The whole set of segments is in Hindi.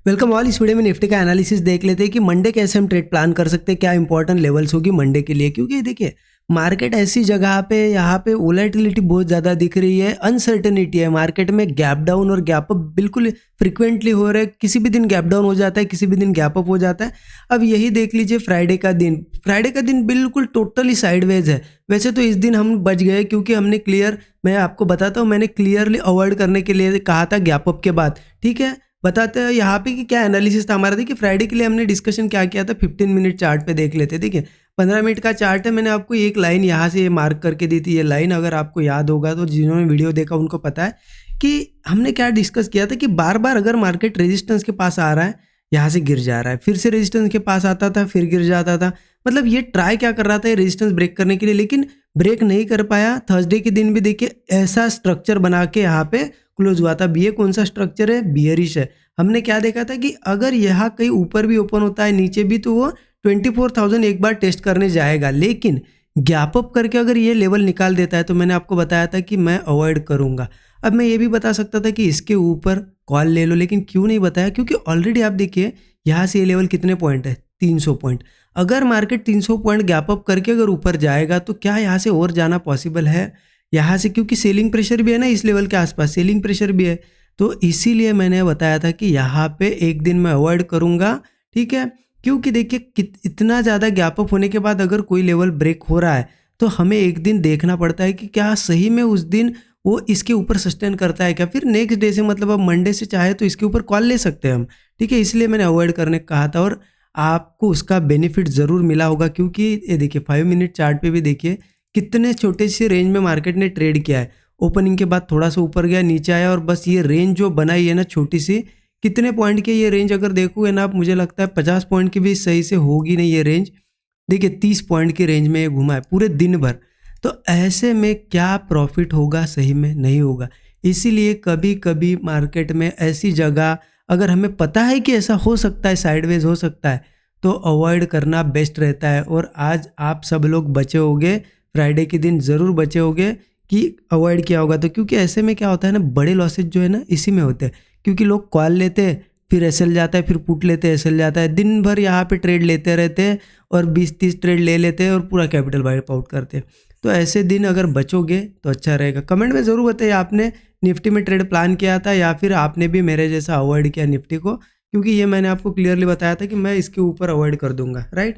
Welcome all. इस वीडियो में निफ्टी का एनालिसिस देख लेते हैं कि मंडे कैसे हम ट्रेड प्लान कर सकते हैं, क्या इंपॉर्टेंट लेवल्स होगी मंडे के लिए। क्योंकि देखिए मार्केट ऐसी जगह पे यहाँ पे वोलेटिलिटी बहुत ज़्यादा दिख रही है, अनसर्टेनिटी है मार्केट में। गैप डाउन और गैप अप बिल्कुल फ्रिक्वेंटली हो रहे हैं। किसी भी दिन गैप डाउन हो जाता है, किसी भी दिन गैप अप हो जाता है। अब यही देख लीजिए फ्राइडे का दिन बिल्कुल टोटली साइडवेज है। वैसे तो इस दिन हम बच गए क्योंकि हमने मैं आपको बताता हूँ, मैंने क्लियरली अवॉइड करने के लिए कहा था गैप अप के बाद। ठीक है, बताते हैं यहाँ पे कि क्या एनालिसिस था हमारा। देखिए फ्राइडे के लिए हमने डिस्कशन क्या किया था, 15 मिनट चार्ट पे देख लेते। देखिए 15 मिनट का चार्ट है। मैंने आपको एक लाइन यहाँ से मार्क करके दी थी। ये लाइन अगर आपको याद होगा तो जिन्होंने वीडियो देखा उनको पता है कि हमने क्या डिस्कस किया था कि बार बार अगर मार्केट रेजिस्टेंस के पास आ रहा है, यहाँ से गिर जा रहा है, फिर से रेजिस्टेंस के पास आता था, फिर गिर जाता था। मतलब ये ट्राई क्या कर रहा था, ये रेजिस्टेंस ब्रेक करने के लिए, लेकिन ब्रेक नहीं कर पाया। थर्सडे के दिन भी देखिए ऐसा स्ट्रक्चर बना के यहाँ पे क्लोज हुआ था। ये कौन सा स्ट्रक्चर है, बियरिश है। हमने क्या देखा था कि अगर यहाँ कहीं ऊपर भी ओपन होता है, नीचे भी, तो वो 24,000 एक बार टेस्ट करने जाएगा। लेकिन गैप अप करके अगर ये लेवल निकाल देता है तो मैंने आपको बताया था कि मैं अवॉइड करूंगा। अब मैं ये भी बता सकता था कि इसके ऊपर कॉल ले लो, लेकिन क्यों नहीं बताया, क्योंकि ऑलरेडी आप देखिए यहाँ से ये लेवल कितने पॉइंट है, 300 पॉइंट। अगर मार्केट 300 पॉइंट गैप अप करके अगर ऊपर जाएगा तो क्या यहाँ से और जाना पॉसिबल है यहाँ से, क्योंकि सेलिंग प्रेशर भी है ना इस लेवल के आसपास, सेलिंग प्रेशर भी है। तो इसीलिए मैंने बताया था कि यहाँ पे एक दिन मैं अवॉइड करूँगा। ठीक है, क्योंकि देखिए इतना ज़्यादा गैप अप होने के बाद अगर कोई लेवल ब्रेक हो रहा है तो हमें एक दिन देखना पड़ता है कि क्या सही में उस दिन वो इसके ऊपर सस्टेन करता है क्या। फिर नेक्स्ट डे से, मतलब अब मंडे से चाहे तो इसके ऊपर कॉल ले सकते हैं हम। ठीक है, इसलिए मैंने अवॉइड करने को कहा था और आपको उसका बेनिफिट ज़रूर मिला होगा। क्योंकि ये देखिए 5 मिनट चार्ट पे भी देखिए कितने छोटे से रेंज में मार्केट ने ट्रेड किया है। ओपनिंग के बाद थोड़ा सा ऊपर गया, नीचे आया, और बस ये रेंज जो बनाई है ना छोटी सी, कितने पॉइंट की ये रेंज अगर देखोगे ना आप, मुझे लगता है 50 पॉइंट की भी सही से होगी नहीं ये रेंज। देखिए 30 पॉइंट की रेंज में ये घुमा है पूरे दिन भर। तो ऐसे में क्या प्रॉफिट होगा, सही में नहीं होगा। इसीलिए कभी कभी मार्केट में ऐसी जगह अगर हमें पता है कि ऐसा हो सकता है, साइडवेज हो सकता है, तो अवॉइड करना बेस्ट रहता है। और आज आप सब लोग बचे होगे, फ्राइडे के दिन ज़रूर बचे होगे कि अवॉइड किया होगा। तो क्योंकि ऐसे में क्या होता है ना, बड़े लॉसेज जो है ना इसी में होते हैं। क्योंकि लोग कॉल लेते हैं, फिर एसएल जाता है, फिर पुट लेते हैं, एसएल जाता है, दिन भर यहाँ पे ट्रेड लेते रहते हैं और 20-30 ट्रेड ले लेते हैं और पूरा कैपिटल वाइप आउट करते हैं। तो ऐसे दिन अगर बचोगे तो अच्छा रहेगा। कमेंट में ज़रूर बताइए आपने निफ्टी में ट्रेड प्लान किया था या फिर आपने भी मेरे जैसा अवॉइड किया निफ्टी को। क्योंकि ये मैंने आपको क्लियरली बताया था कि मैं इसके ऊपर अवॉइड कर दूंगा, राइट।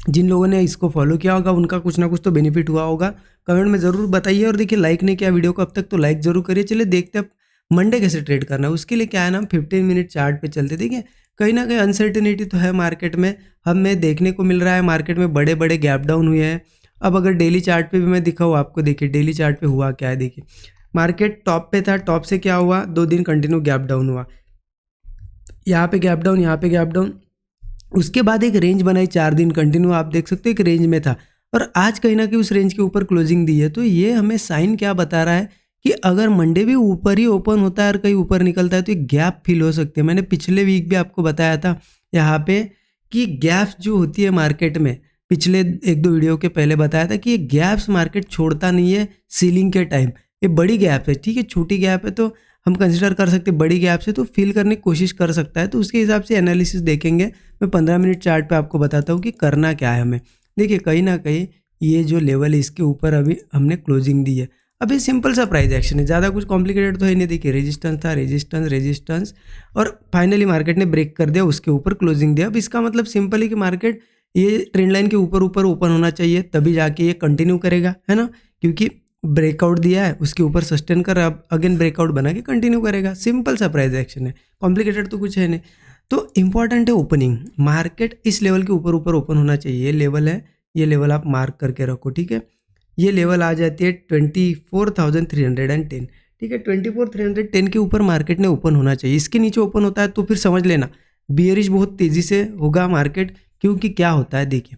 जिन लोगों ने इसको फॉलो किया होगा उनका कुछ ना कुछ तो बेनिफिट हुआ होगा। कमेंट में ज़रूर बताइए। और देखिए लाइक नहीं किया वीडियो को अब तक तो लाइक ज़रूर करिए। चलिए देखते हैं मंडे कैसे ट्रेड करना है। उसके लिए क्या है ना, 15 मिनट चार्ट पे चलते। देखिए कहीं ना कहीं अनसर्टेनिटी तो है मार्केट में, हमें देखने को मिल रहा है। मार्केट में बड़े बड़े गैप डाउन हुए हैं। अब अगर डेली चार्ट पे भी मैं दिखाऊँ आपको, देखिए डेली चार्ट पे हुआ क्या है। देखिए मार्केट टॉप पे था, टॉप से क्या हुआ, 2 दिन कंटिन्यू गैप डाउन हुआ, यहाँ पे गैप डाउन, यहाँ पे गैप डाउन। उसके बाद एक रेंज बनाई 4 दिन कंटिन्यू, आप देख सकते हो एक रेंज में था, और आज कहीं ना कहीं उस रेंज के ऊपर क्लोजिंग दी है। तो ये हमें साइन क्या बता रहा है कि अगर मंडे भी ऊपर ही ओपन होता है और कहीं ऊपर निकलता है तो एक गैप फील हो सकती है। मैंने पिछले वीक भी आपको बताया था यहाँ पे कि गैप्स जो होती है मार्केट में, पिछले 1-2 वीडियो के पहले बताया था कि ये गैप्स मार्केट छोड़ता नहीं है सीलिंग के टाइम। ये बड़ी गैप है, ठीक है, छोटी गैप है तो हम कंसिडर कर सकते हैं, बड़ी गैप से तो फिल करने की कोशिश कर सकता है। तो उसके हिसाब से एनालिसिस देखेंगे। मैं 15 मिनट चार्ट पे आपको बताता हूँ कि करना क्या है हमें। देखिए कहीं ना कहीं ये जो लेवल है इसके ऊपर अभी हमने क्लोजिंग दी है। अब ये सिंपल सा प्राइस एक्शन है, ज़्यादा कुछ कॉम्प्लिकेटेड तो है नहीं। देखिए रेजिस्टेंस था, रेजिस्टेंस, रेजिस्टेंस, और फाइनली मार्केट ने ब्रेक कर दिया, उसके ऊपर क्लोजिंग दिया। अब इसका मतलब सिंपल है कि मार्केट ये ट्रेंड लाइन के ऊपर ऊपर ओपन होना चाहिए, तभी जाके ये कंटिन्यू करेगा, है ना। क्योंकि ब्रेकआउट दिया है, उसके ऊपर सस्टेन कर, अब अगेन ब्रेकआउट बना के कंटिन्यू करेगा। सिंपल सा प्राइस एक्शन है, कॉम्प्लिकेटेड तो कुछ है नहीं। तो इंपॉर्टेंट है ओपनिंग, मार्केट इस लेवल के ऊपर ऊपर ओपन होना चाहिए। ये लेवल है, ये लेवल आप मार्क करके रखो, ठीक है। ये लेवल आ जाती है 24,310, ठीक है। 24,310 के ऊपर मार्केट ने ओपन होना चाहिए। इसके नीचे ओपन होता है तो फिर समझ लेना बियरिश बहुत तेज़ी से होगा मार्केट। क्योंकि क्या होता है, देखिए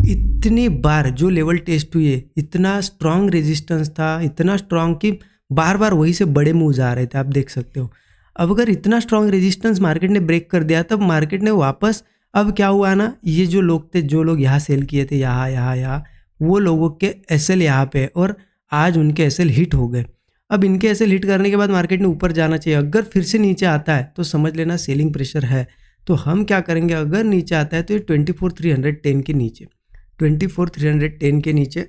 इतनी बार जो लेवल टेस्ट हुए, इतना स्ट्रांग रेजिस्टेंस था, इतना स्ट्रांग कि बार बार वहीं से बड़े मूव्स आ रहे थे, आप देख सकते हो। अब अगर इतना स्ट्रांग रेजिस्टेंस मार्केट ने ब्रेक कर दिया तब मार्केट ने वापस, अब क्या हुआ ना, ये जो लोग थे, जो लोग यहाँ सेल किए थे, यहाँ यहाँ यहाँ, वो लोगों के एसएल यहाँ पे, और आज उनके एसएल हिट हो गए। अब इनके ऐसे हिट करने के बाद मार्केट ने ऊपर जाना चाहिए। अगर फिर से नीचे आता है तो समझ लेना सेलिंग प्रेशर है। तो हम क्या करेंगे, अगर नीचे आता है तो ये 24,310 के नीचे 24,310 के नीचे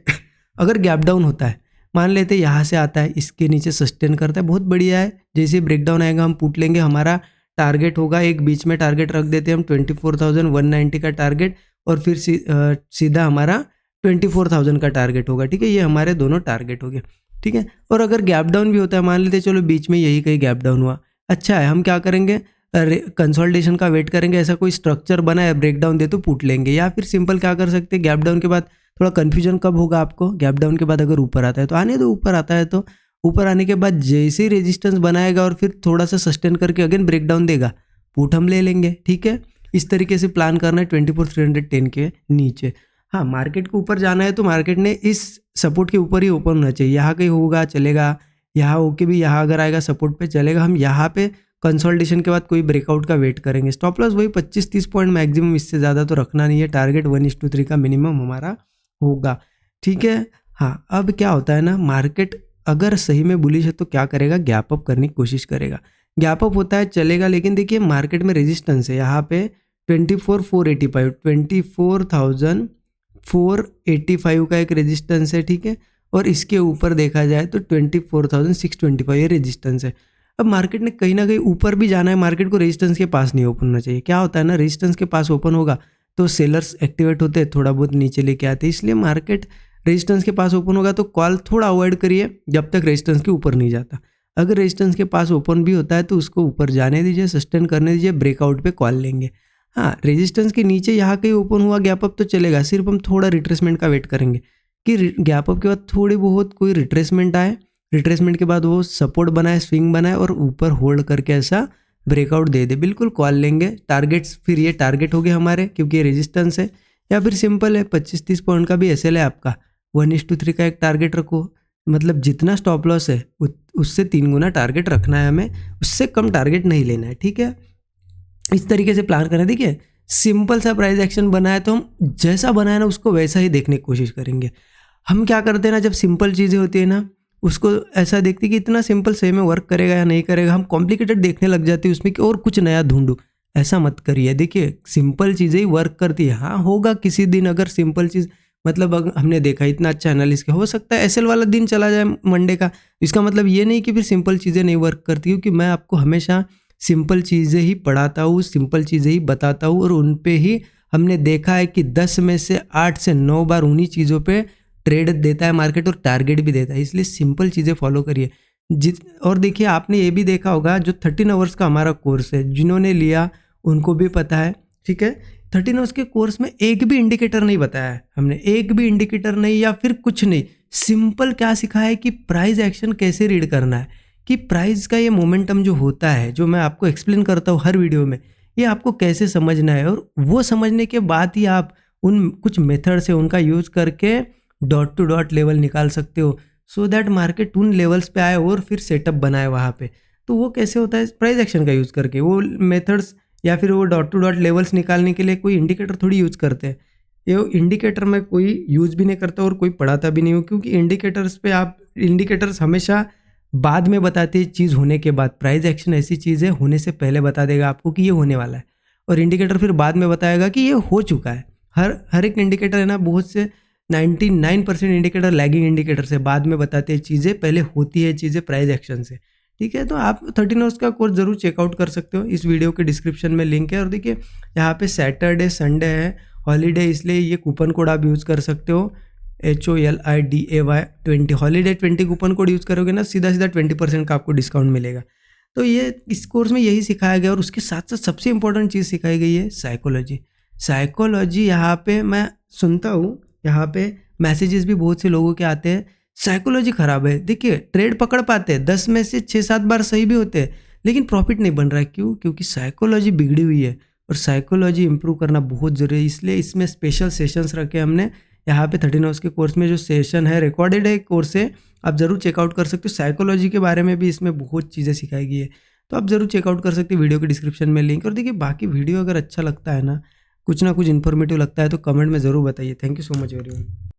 अगर गैप डाउन होता है, मान लेते हैं यहाँ से आता है, इसके नीचे सस्टेन करता है, बहुत बढ़िया है। जैसे ब्रेकडाउन आएगा हम पुट लेंगे, हमारा टारगेट होगा, एक बीच में टारगेट रख देते हैं हम 24,190 का टारगेट, और फिर सीधा हमारा 24,000 का टारगेट होगा। ठीक है, ये हमारे दोनों टारगेट हो गए। ठीक है, और अगर गैप डाउन भी होता है, मान लेते हैं चलो बीच में यही कहीं गैप डाउन हुआ, अच्छा है, हम क्या करेंगे, कंसोलिडेशन का वेट करेंगे, ऐसा कोई स्ट्रक्चर बना है ब्रेकडाउन दे तो पुट लेंगे। या फिर सिंपल क्या कर सकते हैं, गैप डाउन के बाद थोड़ा कन्फ्यूजन कब होगा आपको, गैप डाउन के बाद अगर ऊपर आता है तो आने दो, ऊपर आता है तो ऊपर आने के बाद जैसे ही रेजिस्टेंस बनाएगा और फिर थोड़ा सा सस्टेन करके अगेन ब्रेकडाउन देगा, पुट हम ले लेंगे। ठीक है, इस तरीके से प्लान करना है 24,310 के नीचे। हाँ, मार्केट को ऊपर जाना है तो मार्केट ने इस सपोर्ट के ऊपर ही ओपन होना चाहिए। यहाँ कहीं होगा चलेगा, यहाँ होके भी यहाँ अगर आएगा सपोर्ट पे चलेगा। हम यहाँ पे कंसोलिडेशन के बाद कोई ब्रेकआउट का वेट करेंगे। स्टॉप लॉस वही 25-30 पॉइंट मैक्सिमम, इससे ज़्यादा तो रखना नहीं है। टारगेट 1:3 का मिनिमम हमारा होगा। ठीक है, हाँ, अब क्या होता है ना, मार्केट अगर सही में बुलिश है तो क्या करेगा, गैप अप करने की कोशिश करेगा। गैप अप होता है चलेगा, लेकिन देखिए मार्केट में रेजिस्टेंस है यहाँ पे 24,485 का एक रेजिस्टेंस है। ठीक है, और इसके ऊपर देखा जाए तो 24,625 ये रेजिस्टेंस है। अब मार्केट ने कहीं ना कहीं ऊपर भी जाना है, मार्केट को रेजिस्टेंस के पास नहीं ओपन होना चाहिए। क्या होता है ना, रेजिस्टेंस के पास ओपन होगा तो सेलर्स एक्टिवेट होते हैं, थोड़ा बहुत नीचे लेके आते हैं, इसलिए मार्केट रेजिस्टेंस के पास ओपन होगा तो कॉल थोड़ा अवॉइड करिए जब तक रेजिस्टेंस के ऊपर नहीं जाता। अगर रेजिस्टेंस के पास ओपन भी होता है तो उसको ऊपर जाने दीजिए, सस्टेन करने दीजिए, ब्रेकआउट पे कॉल लेंगे। हाँ, रेजिस्टेंस के नीचे यहाँ कहीं ओपन हुआ गैप अप तो चलेगा, सिर्फ हम थोड़ा रिट्रेसमेंट का वेट करेंगे कि गैप अप के बाद थोड़ी बहुत कोई रिट्रेसमेंट आए, रिट्रेसमेंट के बाद वो सपोर्ट बनाए, स्विंग बनाए और ऊपर होल्ड करके ऐसा ब्रेकआउट दे दे, बिल्कुल कॉल लेंगे। टारगेट्स फिर ये टारगेट हो गए हमारे, क्योंकि ये रेजिस्टेंस है। या फिर सिंपल है, 25-30 पॉइंट का भी एसएल है आपका, 1:3 का एक टारगेट रखो, मतलब जितना स्टॉप लॉस है उससे 3 गुना टारगेट रखना है हमें, उससे कम टारगेट नहीं लेना है। ठीक है, इस तरीके से प्लान करना है। देखिए सिंपल सा प्राइस एक्शन बनाया तो हम जैसा बनाया ना उसको वैसा ही देखने की कोशिश करेंगे। हम क्या करते हैं ना, जब सिंपल चीज़ें होती है ना उसको ऐसा देखते कि इतना सिंपल सही में वर्क करेगा या नहीं करेगा, हम कॉम्प्लिकेटेड देखने लग जाते हैं उसमें कि और कुछ नया ढूंढूं। ऐसा मत करिए, देखिए सिंपल चीज़ें ही वर्क करती है। हाँ, होगा किसी दिन अगर सिंपल चीज़, मतलब अगर हमने देखा इतना अच्छा एनालिसिस हो सकता है एसएल वाला दिन चला जाए मंडे का, इसका मतलब ये नहीं कि फिर सिंपल चीज़ें नहीं वर्क करती, क्योंकि मैं आपको हमेशा सिंपल चीज़ें ही पढ़ाता हूँ, सिंपल चीज़ें ही बताता हूँ, और उन पे ही हमने देखा है कि 10 में से 8 से 9 बार उन्हीं चीज़ों पे ट्रेड देता है मार्केट और टारगेट भी देता है। इसलिए सिंपल चीज़ें फॉलो करिए। और देखिए आपने ये भी देखा होगा, जो 13 आवर्स का हमारा कोर्स है, जिन्होंने लिया उनको भी पता है। ठीक है, 13 आवर्स के कोर्स में एक भी इंडिकेटर नहीं बताया है हमने, एक भी इंडिकेटर नहीं या फिर कुछ नहीं। सिंपल क्या सिखाया है कि प्राइस एक्शन कैसे रीड करना है, कि प्राइस का ये मोमेंटम जो होता है, जो मैं आपको एक्सप्लेन करता हूँ हर वीडियो में, ये आपको कैसे समझना है, और वो समझने के बाद ही आप उन कुछ मेथड से उनका यूज़ करके डॉट टू डॉट लेवल निकाल सकते हो, सो दैट मार्केट उन लेवल्स पे आए और फिर सेटअप बनाए वहाँ पे। तो वो कैसे होता है, प्राइस एक्शन का यूज़ करके। वो मेथड्स या फिर वो डॉट टू डॉट लेवल्स निकालने के लिए कोई इंडिकेटर थोड़ी यूज़ करते हैं। ये इंडिकेटर में कोई यूज़ भी नहीं करता और कोई पढ़ाता भी नहीं हो, क्योंकि इंडिकेटर्स हमेशा बाद में बताते हैं चीज़ होने के बाद। प्राइस एक्शन ऐसी चीज़ है, होने से पहले बता देगा आपको कि ये होने वाला है, और इंडिकेटर फिर बाद में बताएगा कि ये हो चुका है। हर एक इंडिकेटर है ना, बहुत से 99% इंडिकेटर लैगिंग इंडिकेटर से बाद में बताते हैं चीज़ें, पहले होती है चीज़ें प्राइस एक्शन से। ठीक है, तो आप 13 आवर्स का कोर्स जरूर चेकआउट कर सकते हो, इस वीडियो के डिस्क्रिप्शन में लिंक है। और देखिए यहाँ पे सैटरडे संडे है हॉलीडे, इसलिए ये कूपन कोड आप यूज़ कर सकते हो, HOLIDAY20 holiday 20 coupon code use करोगे ना, सीधा 20% का आपको डिस्काउंट मिलेगा। तो ये इस कोर्स में यही सिखाया गया, और उसके साथ साथ सबसे इंपॉर्टेंट चीज़ सिखाई गई है साइकोलॉजी। यहाँ पे मैं सुनता हूँ, यहाँ पे मैसेजेस भी बहुत से लोगों के आते हैं, साइकोलॉजी ख़राब है। देखिए ट्रेड पकड़ पाते हैं, 10 में से 6-7 बार सही भी होते हैं, लेकिन प्रॉफिट नहीं बन रहा है। क्यों? क्योंकि साइकोलॉजी बिगड़ी हुई है, और साइकोलॉजी इंप्रूव करना बहुत ज़रूरी है। इसलिए इसमें स्पेशल सेशंस रखे हमने यहाँ पे 13 आवर्स के कोर्स में। जो सेशन है रिकॉर्डेड है, कोर्स है, आप ज़रूर चेकआउट कर सकते हो। साइकोलॉजी के बारे में भी इसमें बहुत चीज़ें सिखाई गई है, तो आप ज़रूर चेकआउट कर सकते हो, वीडियो के डिस्क्रिप्शन में लिंक। और देखिए बाकी वीडियो अगर अच्छा लगता है ना कुछ इन्फॉर्मेटिव लगता है तो कमेंट में ज़रूर बताइए। Thank you so much everyone.